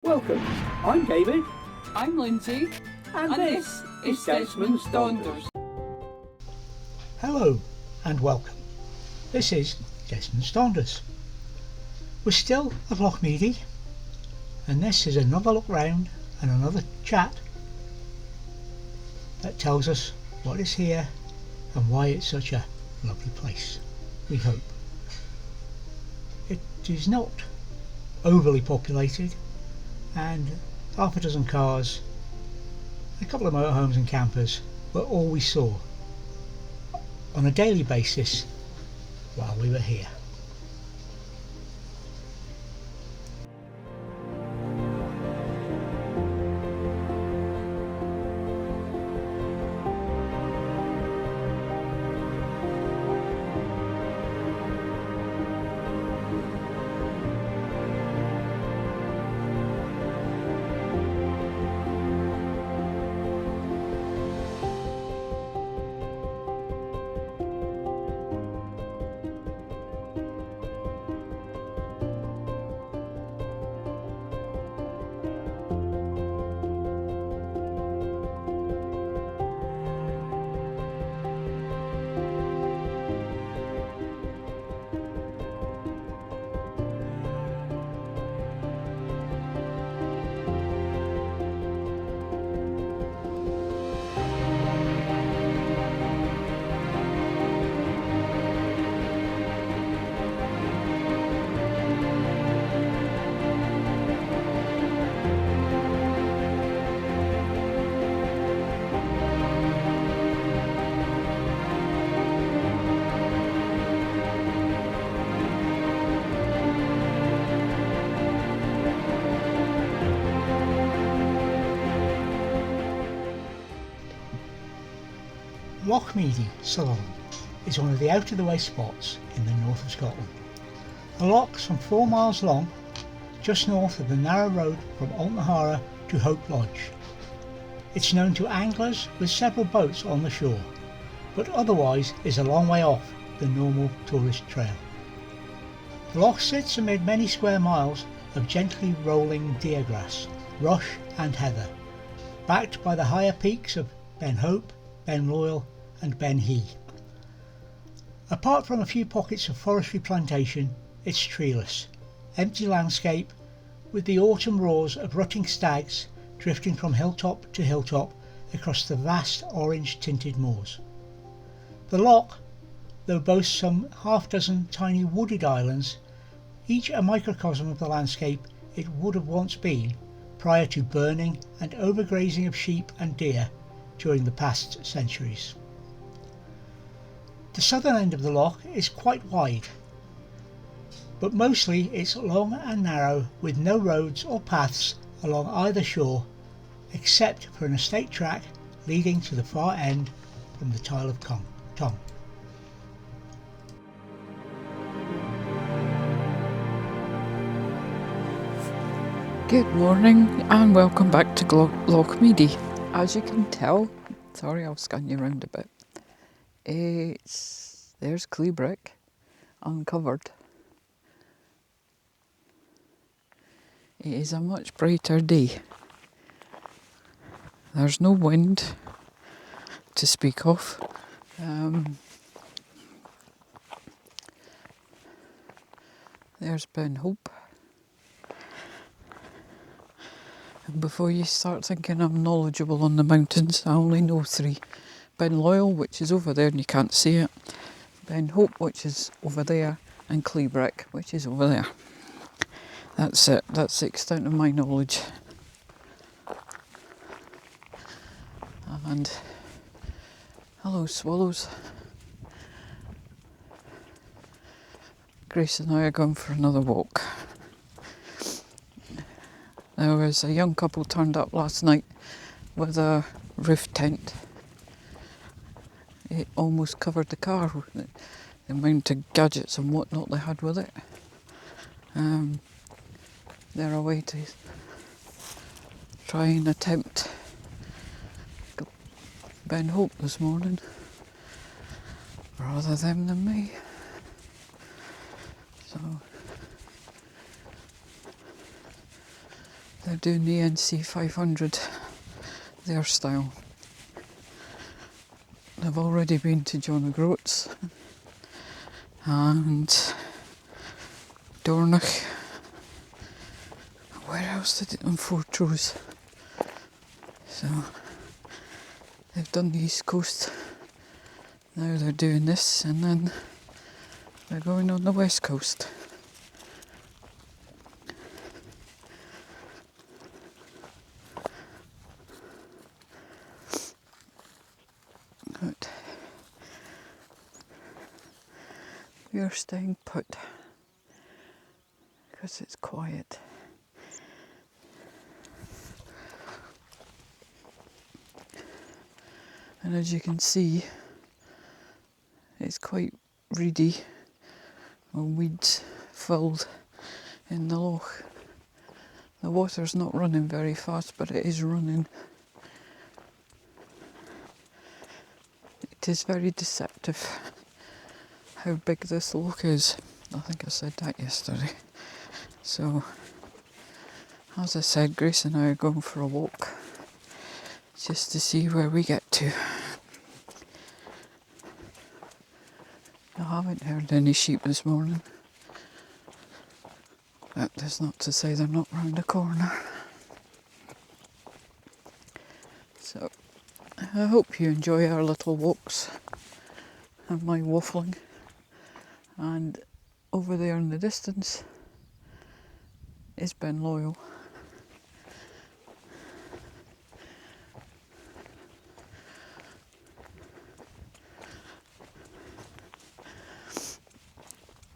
Welcome, I'm David. I'm Lindsay, And this is Desmond's Donders. Hello and welcome. This is Desmond's Donders. We're still at Loch Meadie, and this is another look round and another chat that tells us what is here and why it's such a lovely place, we hope. It is not overly populated, and half a dozen cars, a couple of motorhomes and campers were all we saw on a daily basis while we were here. Loch Meadie, Sutherland, is one of the out-of-the-way spots in the north of Scotland. The loch's some 4 miles long, just north of the narrow road from Altnahara to Hope Lodge. It's known to anglers with several boats on the shore, but otherwise is a long way off the normal tourist trail. The loch sits amid many square miles of gently rolling deer grass, rush and heather, backed by the higher peaks of Ben Hope, Ben Loyal and Ben Hee. Apart from a few pockets of forestry plantation, it's treeless, empty landscape with the autumn roars of rutting stags drifting from hilltop to hilltop across the vast orange tinted moors. The loch, though boasts some half-dozen tiny wooded islands, each a microcosm of the landscape it would have once been prior to burning and overgrazing of sheep and deer during the past centuries. The southern end of the loch is quite wide, but mostly it's long and narrow with no roads or paths along either shore except for an estate track leading to the far end from the Tile of Tong. Good morning and welcome back to Loch Meadie. As you can tell, sorry I'll scan you around a bit, there's Cleebrick uncovered. It is a much brighter day. There's no wind to speak of. There's Ben Hope. And before you start thinking I'm knowledgeable on the mountains, I only know 3. Ben Loyal, which is over there and you can't see it. Ben Hope, which is over there. And Cleebrick, which is over there. That's it. That's the extent of my knowledge. And hello swallows. Grace and I are going for another walk. There was a young couple turned up last night with a roof tent. It almost covered the car, the amount of gadgets and whatnot they had with it. They're away to try and attempt Ben Hope this morning. Rather them than me. So They're doing the NC 500, their style. They've already been to John O'Groats and Dornoch. Where else did it? On Fortrose. So they've done the East Coast. Now they're doing this, and then they're going on the West Coast. Good. We're staying put because it's quiet. And as you can see, it's quite reedy or weeds filled in the loch. The water's not running very fast, but it is running. It is very deceptive how big this loch is. I think I said that yesterday. So, as I said, Grace and I are going for a walk just to see where we get to. I haven't heard any sheep this morning. But that's not to say they're not round the corner. So, I hope you enjoy our little walks and my waffling. And over there in the distance is Ben Loyal.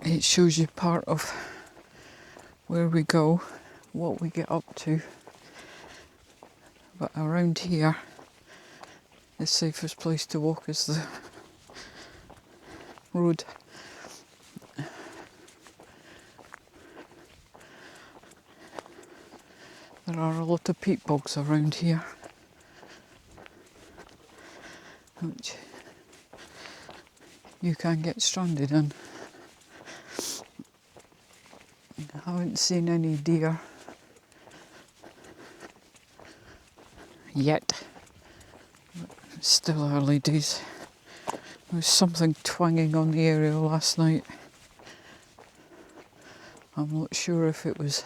It shows you part of where we go, what we get up to. But around here, the safest place to walk is the road. There are a lot of peat bogs around here, which you can get stranded in. I haven't seen any deer yet, but it's still early days. There was something twanging on the aerial last night. I'm not sure if it was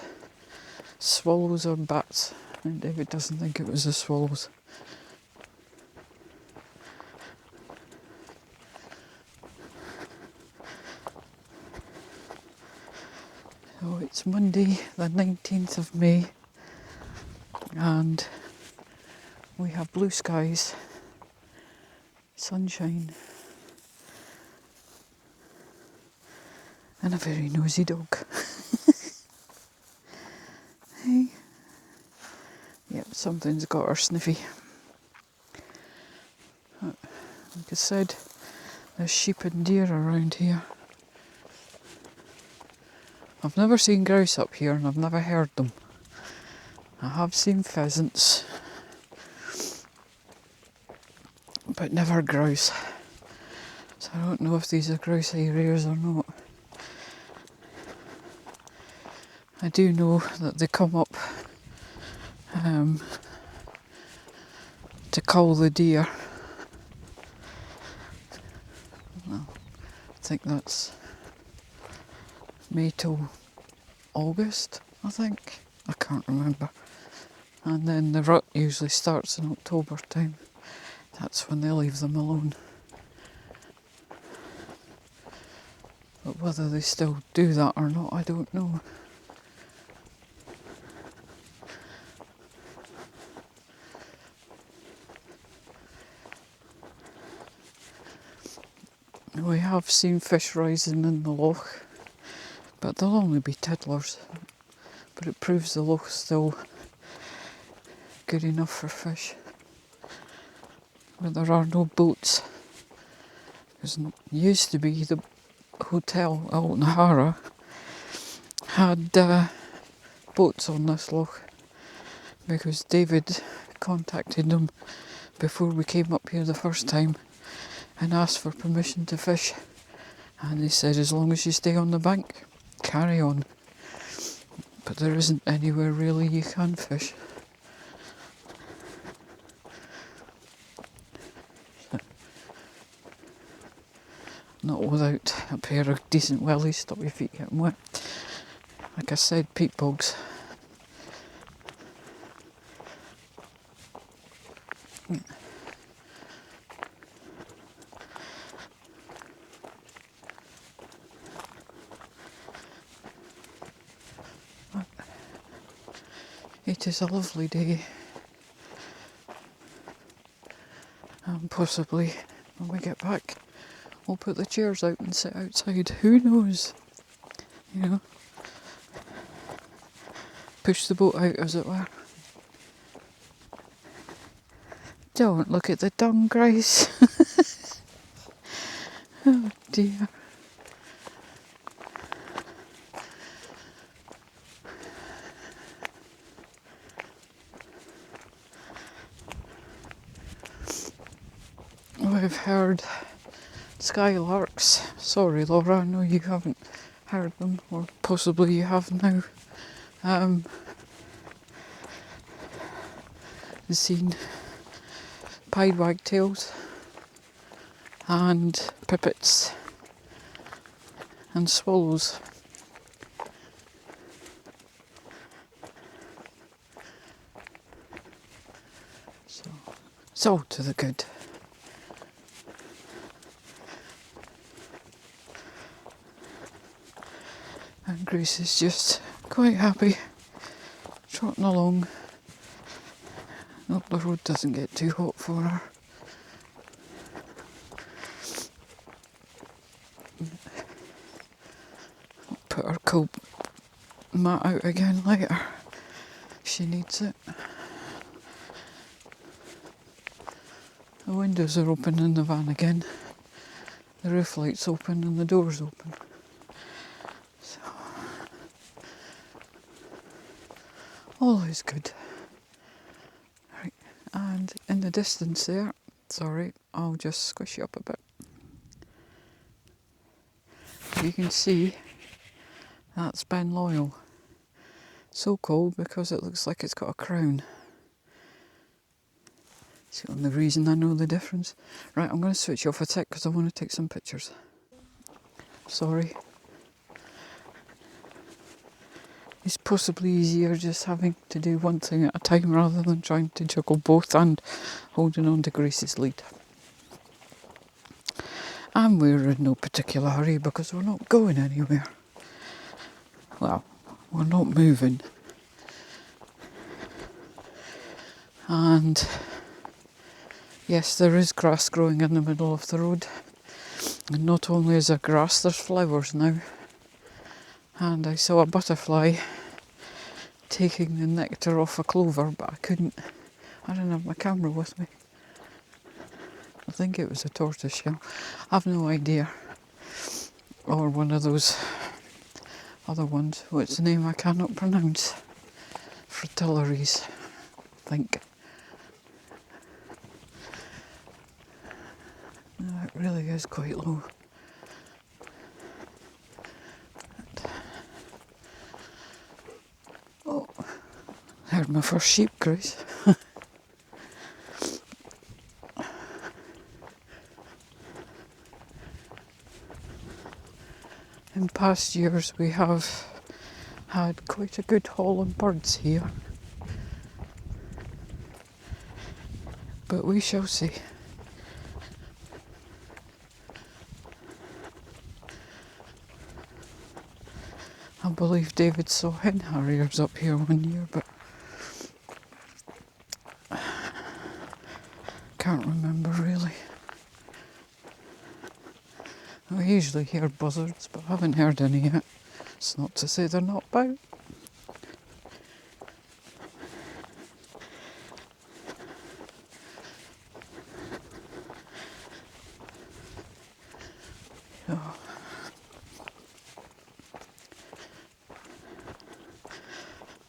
swallows or bats, and David doesn't think it was the swallows. So it's Monday the 19th of May and we have blue skies, sunshine and a very nosy dog. Hey. Yep, something's got her sniffy. Like I said, there's sheep and deer around here. I've never seen grouse up here and I've never heard them. I have seen pheasants, but never grouse. So I don't know if these are grouse areas or not. I do know that they come up to cull the deer. Well, I think that's May till August, I think. I can't remember. And then the rut usually starts in October time. That's when they leave them alone. But whether they still do that or not, I don't know. We have seen fish rising in the loch, but they'll only be tiddlers. But it proves the loch's still good enough for fish. But there are no boats. Because it used to be the hotel out in Hara had boats on this loch, because David contacted them before we came up here the first time and asked for permission to fish, and they said as long as you stay on the bank, carry on. but there isn't anywhere really you can fish. Not without a pair of decent wellies, stop your feet getting wet. Like I said, peat bogs. It is a lovely day, and possibly when we get back we'll put the chairs out and sit outside. Who knows? You know, push the boat out, as it were. Don't look at the dung, Grace. Oh dear. We've heard skylarks. Sorry, Laura, I know you haven't heard them, or possibly you have now. Seen pied wagtails and pipits and swallows. So it's all to the good. And Grace is just quite happy trotting along. Hope the road doesn't get too hot for her. Put her coat mat out again later. She needs it. The windows are open in the van again. The roof light's open and the door's open. So, all is good. Right, and in the distance there, sorry, I'll just squish you up a bit. You can see that's Ben Loyal. So called because it looks like it's got a crown. It's the only reason I know the difference. Right, I'm going to switch off a tick because I want to take some pictures. Sorry. It's possibly easier just having to do one thing at a time rather than trying to juggle both and holding on to Grace's lead. And we're in no particular hurry because we're not going anywhere. Well, we're not moving. And yes, there is grass growing in the middle of the road. And not only is there grass, there's flowers now. And I saw a butterfly taking the nectar off a clover, but I didn't have my camera with me. I think it was a tortoiseshell. I've no idea. Or one of those other ones. What's the name I cannot pronounce? Fritillaries, I think. No, it really is quite low. Oh, heard my first sheep, Grace. In past years we have had quite a good haul of birds here. But we shall see. I believe David saw hen harriers up here one year, but can't remember really. We usually hear buzzards, but I haven't heard any yet. It's not to say they're not about. Oh.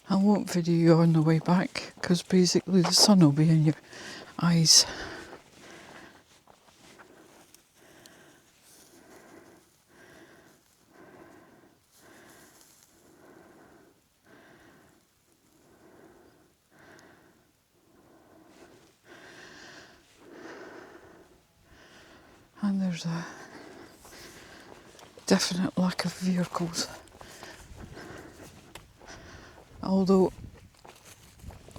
I won't video you on the way back because basically the sun will be in your eyes. And there's a definite lack of vehicles. Although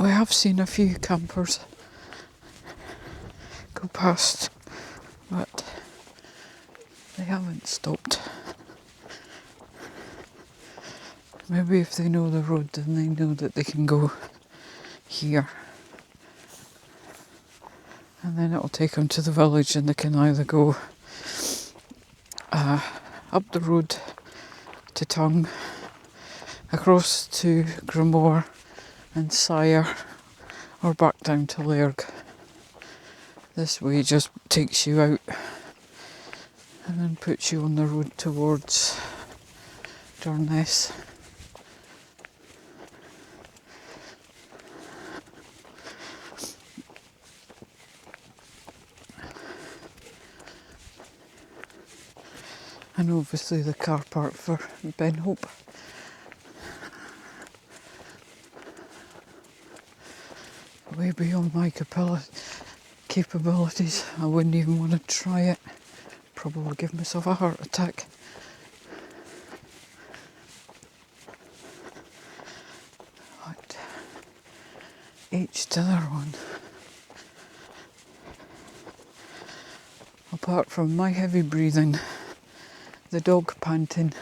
we have seen a few campers go past, but they haven't stopped. Maybe if they know the road, then they know that they can go here. And then it'll take them to the village, and they can either go up the road to Tongue, across to Gramore and Sire, or back down to Lairg. This way just takes you out and then puts you on the road towards Durness. And obviously the car park for Ben Hope. Way beyond my capabilities. I wouldn't even want to try it. Probably give myself a heart attack. Right. H to their one. Apart from my heavy breathing, the dog panting,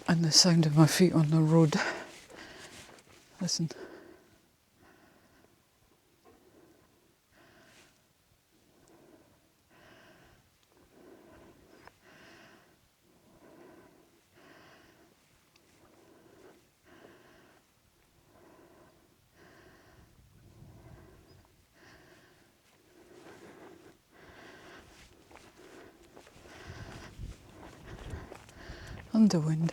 and the sound of my feet on the road. Listen. And the wind.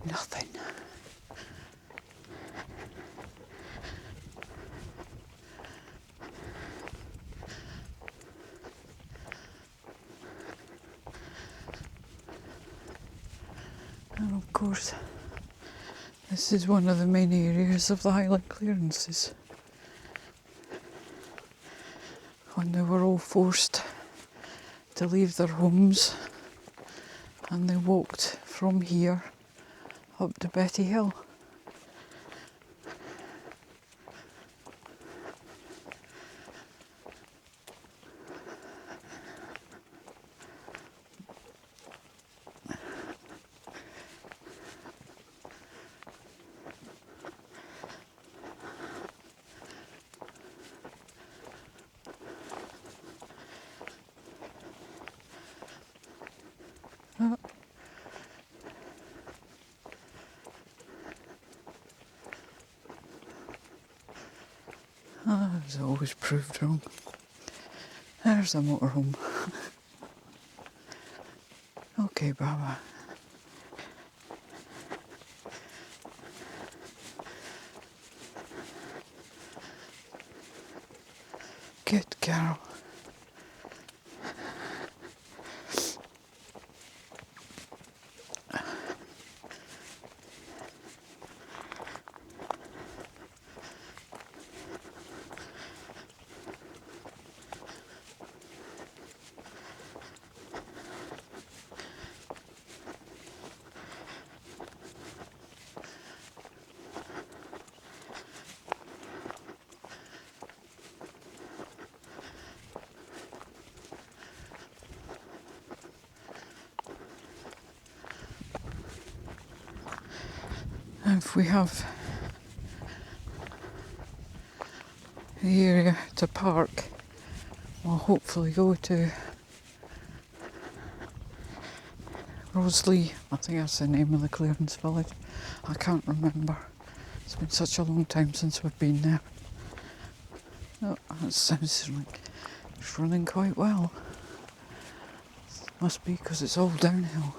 Nothing. And of course, this is one of the main areas of the Highland clearances. When they were all forced to leave their homes, and they walked from here up to Betty Hill. I was always proved wrong. There's a motorhome. Okay, Baba. Good girl. If we have the area to park, we'll hopefully go to Rosalie. I think that's the name of the clearance village. I can't remember. It's been such a long time since we've been there. Oh, that sounds like it's running quite well. Must be because it's all downhill.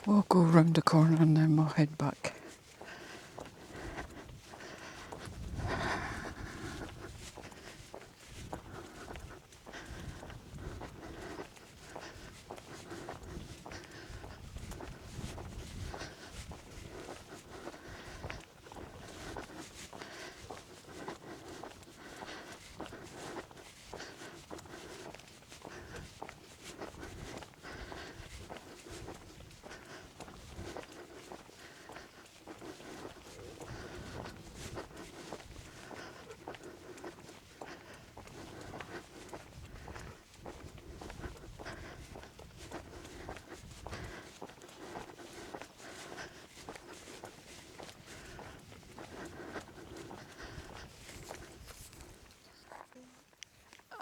We'll go round the corner and then we'll head back.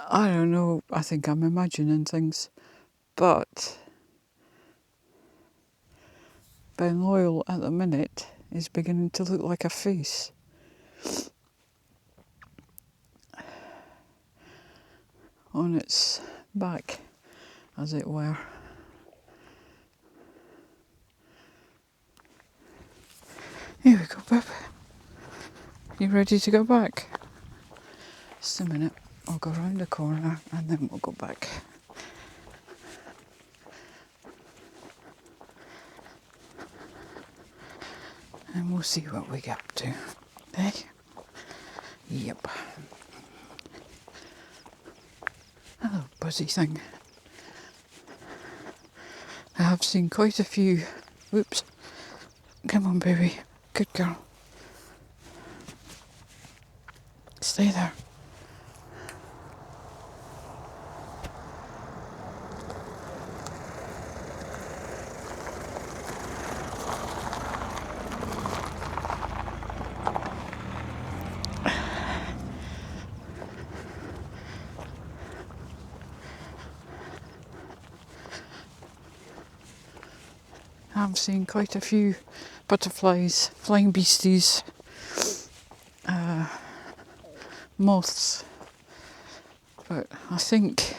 I don't know, I think I'm imagining things, but Ben Loyal at the minute is beginning to look like a face. On its back, as it were. Here we go, Pip. You ready to go back? Just a minute. I'll go round the corner and then we'll go back. And we'll see what we get up to. Eh? Yep. Hello, buzzy thing. I have seen quite a few. Whoops. Come on, baby. Good girl. Stay there. I've seen quite a few butterflies, flying beasties, moths, but I think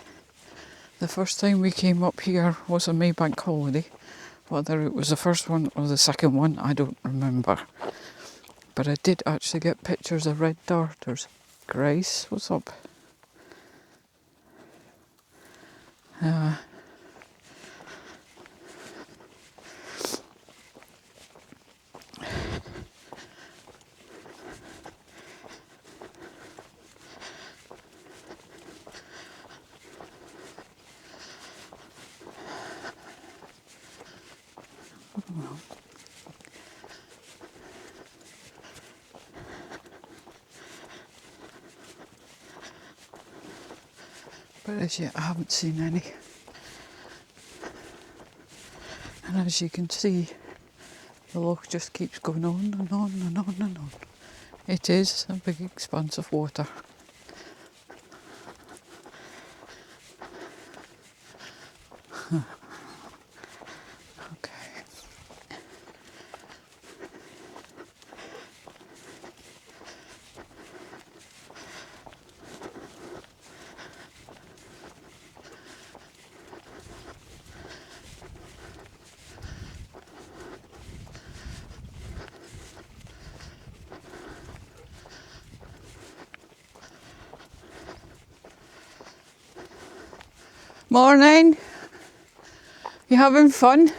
the first time we came up here was a Maybank holiday. Whether it was the first one or the second one, I don't remember. But I did actually get pictures of red darters. Grace, what's up? But as yet I haven't seen any. And as you can see, the loch just keeps going on and on and on and on. It is a big expanse of water. Okay. Morning. You having fun?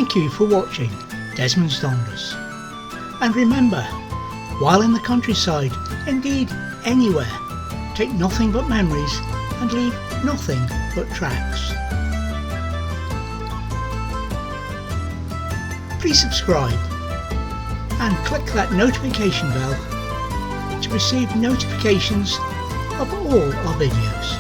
Thank you for watching Desmond's Donders. And remember, while in the countryside, indeed anywhere, take nothing but memories and leave nothing but tracks. Please subscribe and click that notification bell to receive notifications of all our videos.